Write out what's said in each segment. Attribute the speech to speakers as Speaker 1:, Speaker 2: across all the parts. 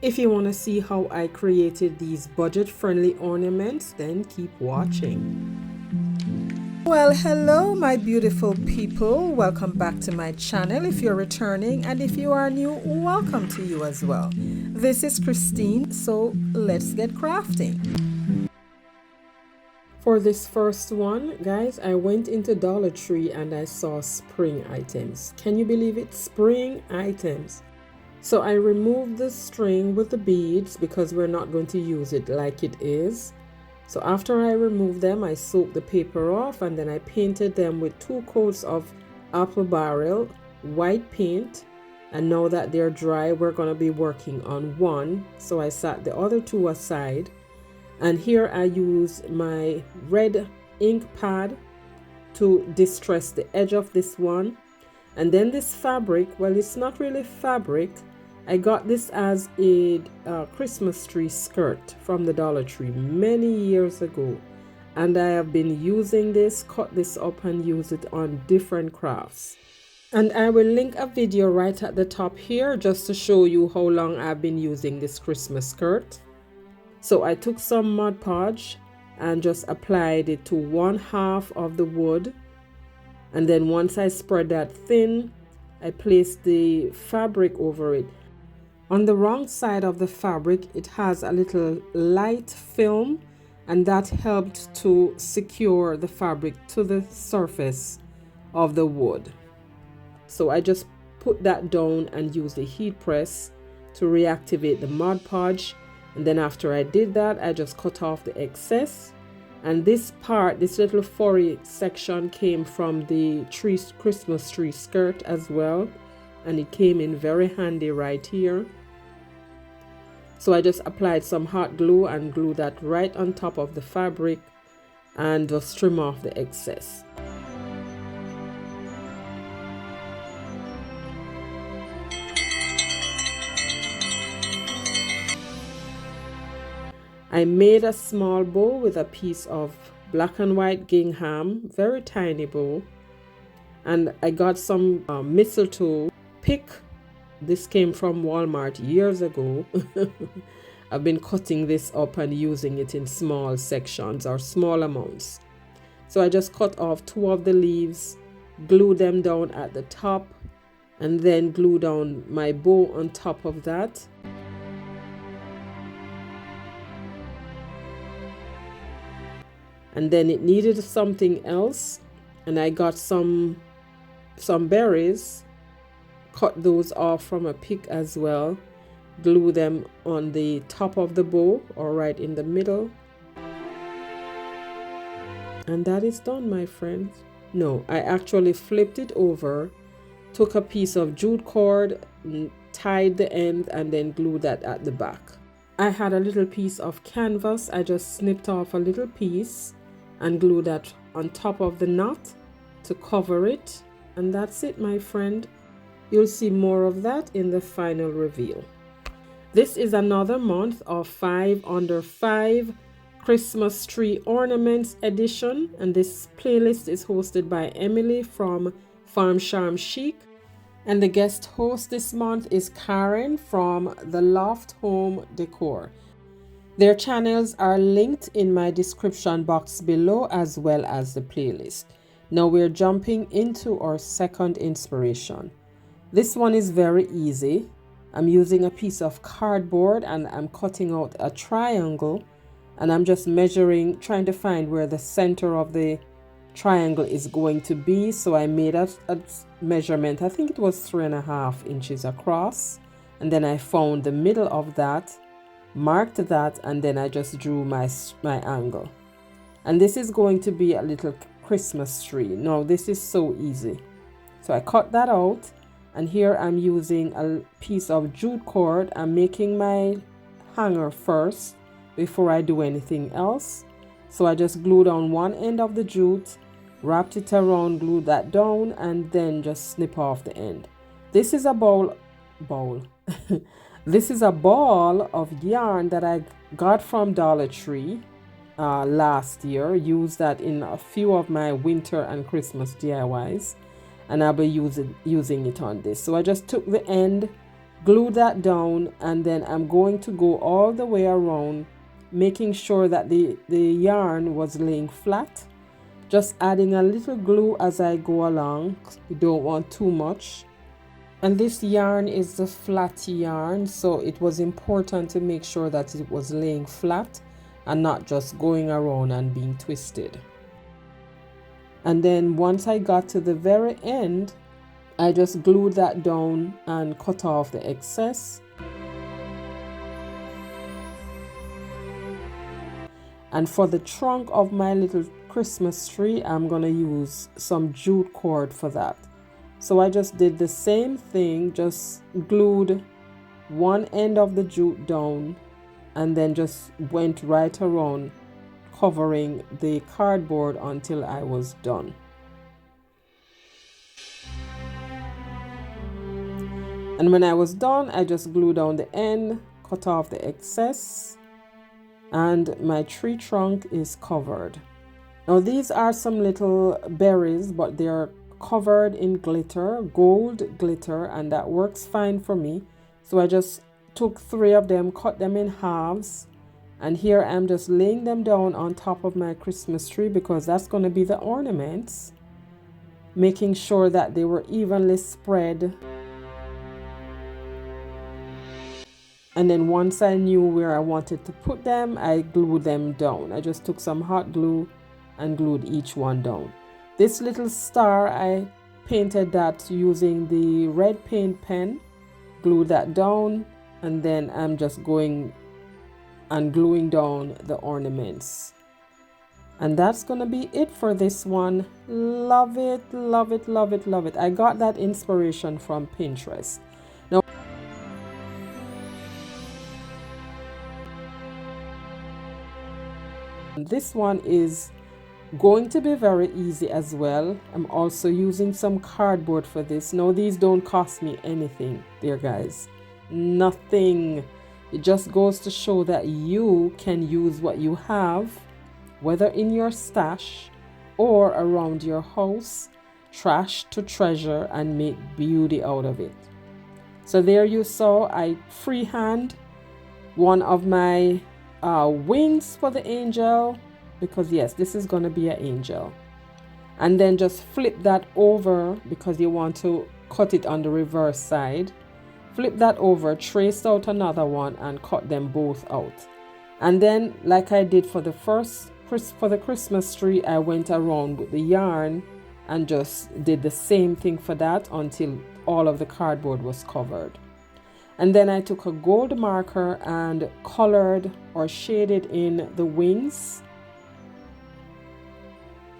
Speaker 1: If you want to see how I created these budget-friendly ornaments, then keep watching. Well, hello my beautiful people. Welcome back to my channel if you're returning, and if you are new, welcome to you as well. This is Christine, so let's get crafting. For this first one, guys, I went into Dollar Tree and I saw spring items. Can you believe it? Spring items. So I removed the string with the beads because we're not going to use it like it is. So after I removed them, I soaked the paper off and then I painted them with 2 coats of apple barrel white paint. And now that they're dry, we're going to be working on one. So I set the other 2 aside. And here I use my red ink pad to distress the edge of this one. And then this fabric, well, it's not really fabric. I got this as a Christmas tree skirt from the Dollar Tree many years ago. And I have been using this, cut this up and use it on different crafts. And I will link a video right at the top here just to show you how long I've been using this Christmas skirt. So I took some Mod Podge and just applied it to 1/2 of the wood. And then once I spread that thin, I placed the fabric over it. On the wrong side of the fabric, it has a little light film, and that helped to secure the fabric to the surface of the wood. So I just put that down and used the heat press to reactivate the Mod Podge. And then after I did that, I just cut off the excess. And this part, this little furry section, came from the Christmas tree skirt as well. And it came in very handy right here. So I just applied some hot glue and glued that right on top of the fabric and just trim off the excess. I made a small bow with a piece of black and white gingham, very tiny bow. And I got some mistletoe pick. This came from Walmart years ago. I've been cutting this up and using it in small sections or small amounts. So I just cut off 2 of the leaves, glued them down at the top, and then glue down my bow on top of that. And then it needed something else, and I got some berries, cut those off from a pick as well, glue them on the top of the bow or right in the middle, and that is done, my friends. No, I actually flipped it over, took a piece of jute cord, tied the end, and then glued that at the back. I had a little piece of canvas. I just snipped off a little piece and glue that on top of the knot to cover it, and that's it, my friend. You'll see more of that in the final reveal. This is another month of 5 under 5 Christmas tree ornaments edition, and this playlist is hosted by Emily from Farm Charm Chic, and the guest host this month is Karen from the Loft Home Decor. Their channels are linked in my description box below, as well as the playlist. Now we're jumping into our second inspiration. This one is very easy. I'm using a piece of cardboard and I'm cutting out a triangle, and I'm just measuring, trying to find where the center of the triangle is going to be. So I made a measurement, I think it was 3.5 inches across, and then I found the middle of that, marked that, and then I just drew my angle. And this is going to be a little Christmas tree. Now this is so easy. So I cut that out, and here I'm using a piece of jute cord. I'm making my hanger first before I do anything else. So I just glued on one end of the jute, wrapped it around, glued that down, and then just snip off the end. This is a ball. This is a ball of yarn that I got from Dollar Tree last year. Used that in a few of my winter and Christmas DIYs, and I'll be using it on this. So I just took the end glue that down, and then I'm going to go all the way around, making sure that the yarn was laying flat, just adding a little glue as I go along. You don't want too much. And this yarn is the flat yarn, so it was important to make sure that it was laying flat and not just going around and being twisted. And then once I got to the very end, I just glued that down and cut off the excess. And for the trunk of my little Christmas tree, I'm gonna use some jute cord for that. So I just did the same thing, just glued one end of the jute down and then just went right around covering the cardboard until I was done. And when I was done, I just glued down the end, cut off the excess, and my tree trunk is covered. Now these are some little berries, but they're covered in glitter, gold glitter, and that works fine for me. So I just took 3 of them, cut them in halves, and here I'm just laying them down on top of my Christmas tree because that's going to be the ornaments, making sure that they were evenly spread. And then once I knew where I wanted to put them, I glued them down. I just took some hot glue and glued each one down. This little star, I painted that using the red paint pen, glued that down, and then I'm just going and gluing down the ornaments. And that's gonna be it for this one. Love it, love it, love it, love it. I got that inspiration from Pinterest. Now, this one is going to be very easy as well. I'm also using some cardboard for this. Now these don't cost me anything, dear guys, nothing. It just goes to show that you can use what you have, whether in your stash or around your house, trash to treasure, and make beauty out of it. So there you saw, I freehand one of my wings for the angel, because yes, this is going to be an angel, and then just flip that over because you want to cut it on the reverse side. Flip that over, trace out another one, and cut them both out. And then, like I did for the Christmas tree, I went around with the yarn and just did the same thing for that until all of the cardboard was covered. And then I took a gold marker and colored or shaded in the wings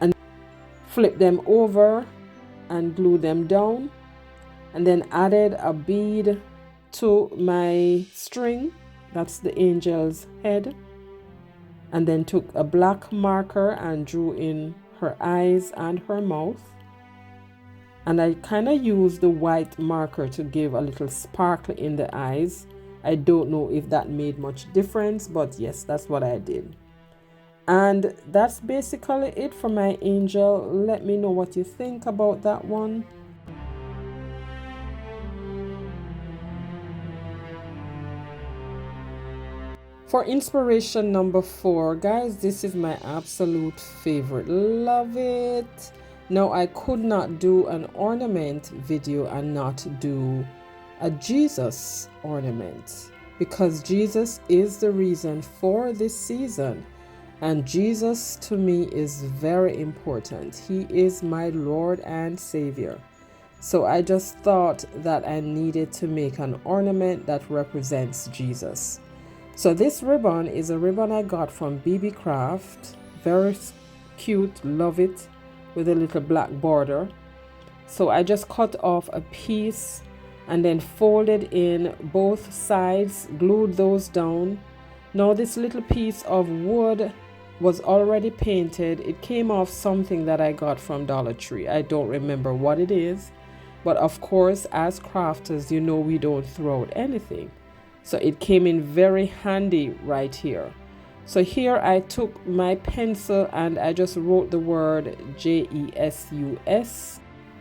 Speaker 1: and flip them over and glue them down, and then added a bead to my string, that's the angel's head, and then took a black marker and drew in her eyes and her mouth. And I kind of used the white marker to give a little sparkle in the eyes. I don't know if that made much difference, but yes, that's what I did. And that's basically it for my angel. Let me know what you think about that one. For inspiration number 4, guys, this is my absolute favorite. Love it. Now, I could not do an ornament video and not do a Jesus ornament, because Jesus is the reason for this season, and Jesus to me is very important. He is my Lord and Savior. So I just thought that I needed to make an ornament that represents Jesus. So this ribbon is a ribbon I got from BB Craft. Very cute, love it, with a little black border. So I just cut off a piece and then folded in both sides, glued those down. Now this little piece of wood was already painted. It came off something that I got from Dollar Tree. I don't remember what it is, but of course, as crafters, you know we don't throw out anything. So it came in very handy right here. So here I took my pencil and I just wrote the word Jesus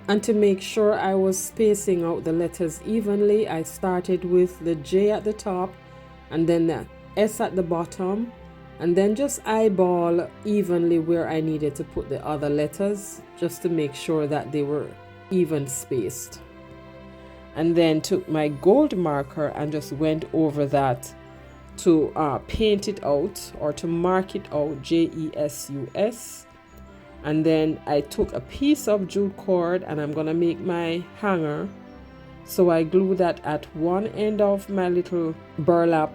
Speaker 1: And to make sure I was spacing out the letters evenly, I started with the J at the top and then the S at the bottom, and then just eyeball evenly where I needed to put the other letters, just to make sure that they were even spaced. And then took my gold marker and just went over that to paint it out, or to mark it out, JESUS. And then I took a piece of jute cord and I'm gonna make my hanger. So I glue that at one end of my little burlap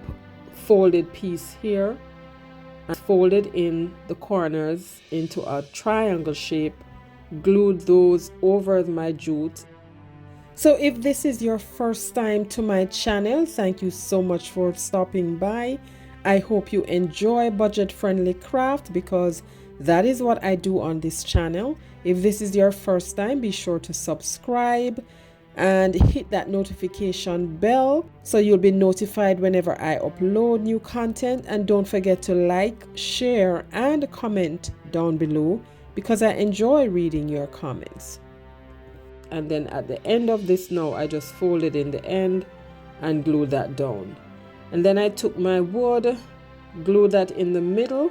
Speaker 1: folded piece here, and folded in the corners into a triangle shape, glued those over my jute. So if this is your first time to my channel, thank you so much for stopping by. I hope you enjoy budget-friendly craft, because that is what I do on this channel. If this is your first time, be sure to subscribe and hit that notification bell so you'll be notified whenever I upload new content. And don't forget to like, share, and comment down below, because I enjoy reading your comments. And then at the end of this now, I just folded in the end and glued that down. And then I took my wood, glued that in the middle.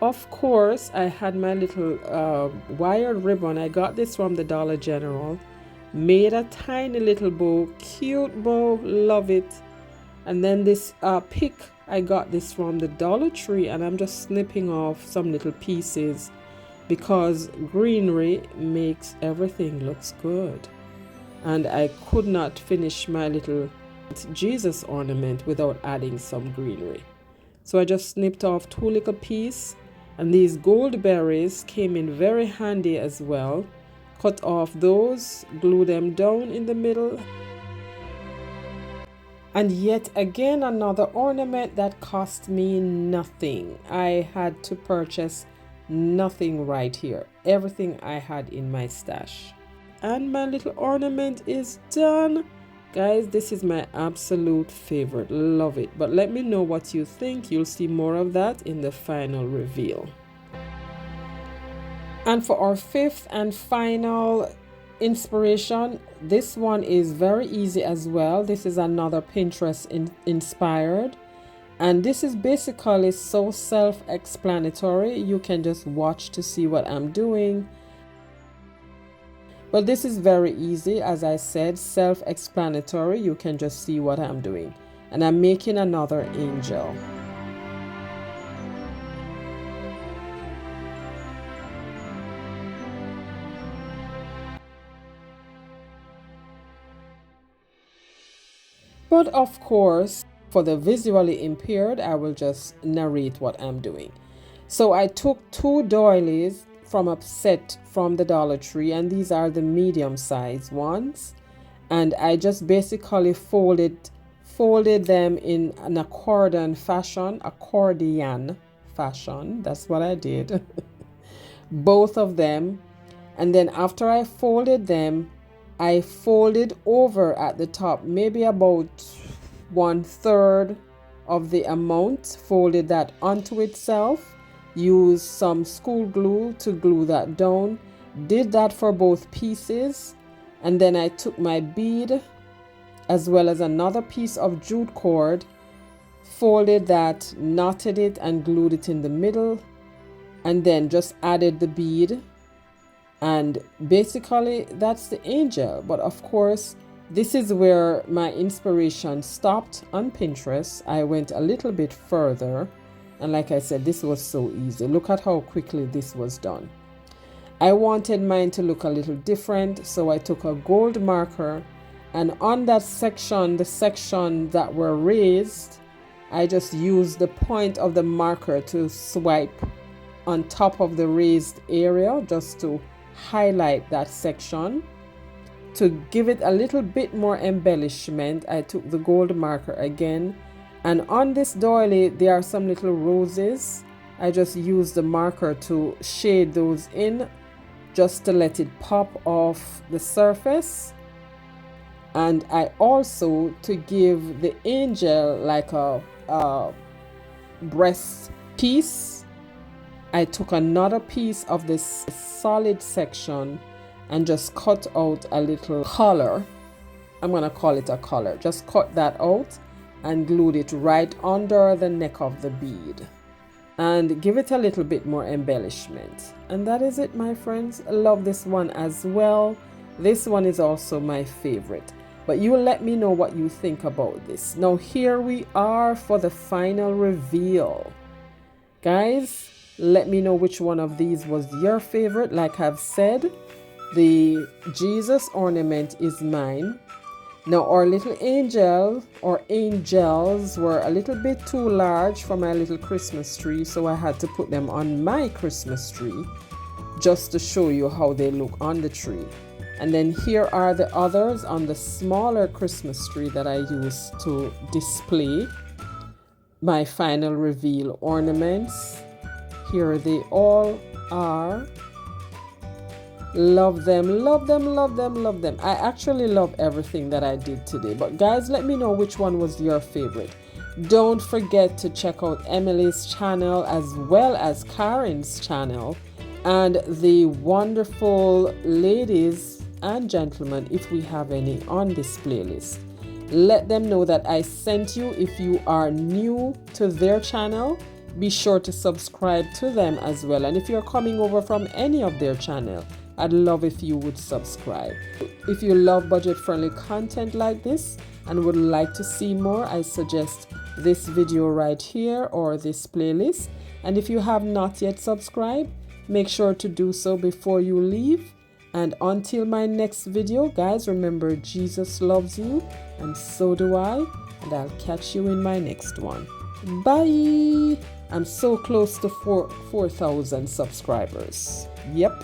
Speaker 1: Of course, I had my little wired ribbon. I got this from the Dollar General. Made a tiny little bow, cute bow, love it. And then this pick, I got this from the Dollar Tree, and I'm just snipping off some little pieces, because greenery makes everything looks good. And I could not finish my little Jesus ornament without adding some greenery. So I just snipped off 2 little pieces, and these gold berries came in very handy as well. Cut off those, glue them down in the middle. And yet again, another ornament that cost me nothing. I had to purchase nothing right here. Everything I had in my stash. And my little ornament is done. Guys, this is my absolute favorite. Love it. But let me know what you think. You'll see more of that in the final reveal. And for our 5th and final inspiration, this one is very easy as well. This is another Pinterest inspired. And this is basically so self-explanatory. You can just watch to see what I'm doing. But this is very easy. As I said, self-explanatory. You can just see what I'm doing. And I'm making another angel. But of course, for the visually impaired, I will just narrate what I'm doing. So I took 2 doilies from a set from the Dollar Tree, and these are the medium size ones. And I just basically folded them in an accordion fashion. That's what I did. Both of them. And then after I folded them, I folded over at the top, maybe about 1/3 of the amount, folded that onto itself, used some school glue to glue that down, did that for both pieces, and then I took my bead as well as another piece of jute cord, folded that, knotted it, and glued it in the middle, and then just added the bead. And basically that's the angel. But of course, this is where my inspiration stopped on Pinterest. I went a little bit further, and like I said, this was so easy. Look at how quickly this was done. I wanted mine to look a little different, so I took a gold marker, and on that section, the section that were raised, I just used the point of the marker to swipe on top of the raised area, just to highlight that section. To give it a little bit more embellishment, I took the gold marker again, and on this doily there are some little roses. I just used the marker to shade those in, just to let it pop off the surface. And I also, to give the angel like a breast piece, I took another piece of this solid section and just cut out a little collar. I'm gonna call it a collar. Just cut that out and glued it right under the neck of the bead and give it a little bit more embellishment. And that is it, my friends. I love this one as well. This one is also my favorite, but you will let me know what you think about this. Now here we are for the final reveal. Guys, let me know which one of these was your favorite. Like I've said, the Jesus ornament is mine. Now our little angel or angels were a little bit too large for my little Christmas tree, so I had to put them on my Christmas tree just to show you how they look on the tree. And then here are the others on the smaller Christmas tree that I used to display my final reveal ornaments. Here they all are. Love them, love them, love them, love them. I actually love everything that I did today. But guys, let me know which one was your favorite. Don't forget to check out Emily's channel as well as Karen's channel, and the wonderful ladies and gentlemen, if we have any on this playlist. Let them know that I sent you. If you are new to their channel, be sure to subscribe to them as well. And if you're coming over from any of their channel, I'd love if you would subscribe. If you love budget-friendly content like this and would like to see more, I suggest this video right here or this playlist. And if you have not yet subscribed, make sure to do so before you leave. And until my next video, guys, remember Jesus loves you and so do I. And I'll catch you in my next one. Bye! I'm so close to 4,000 subscribers. Yep.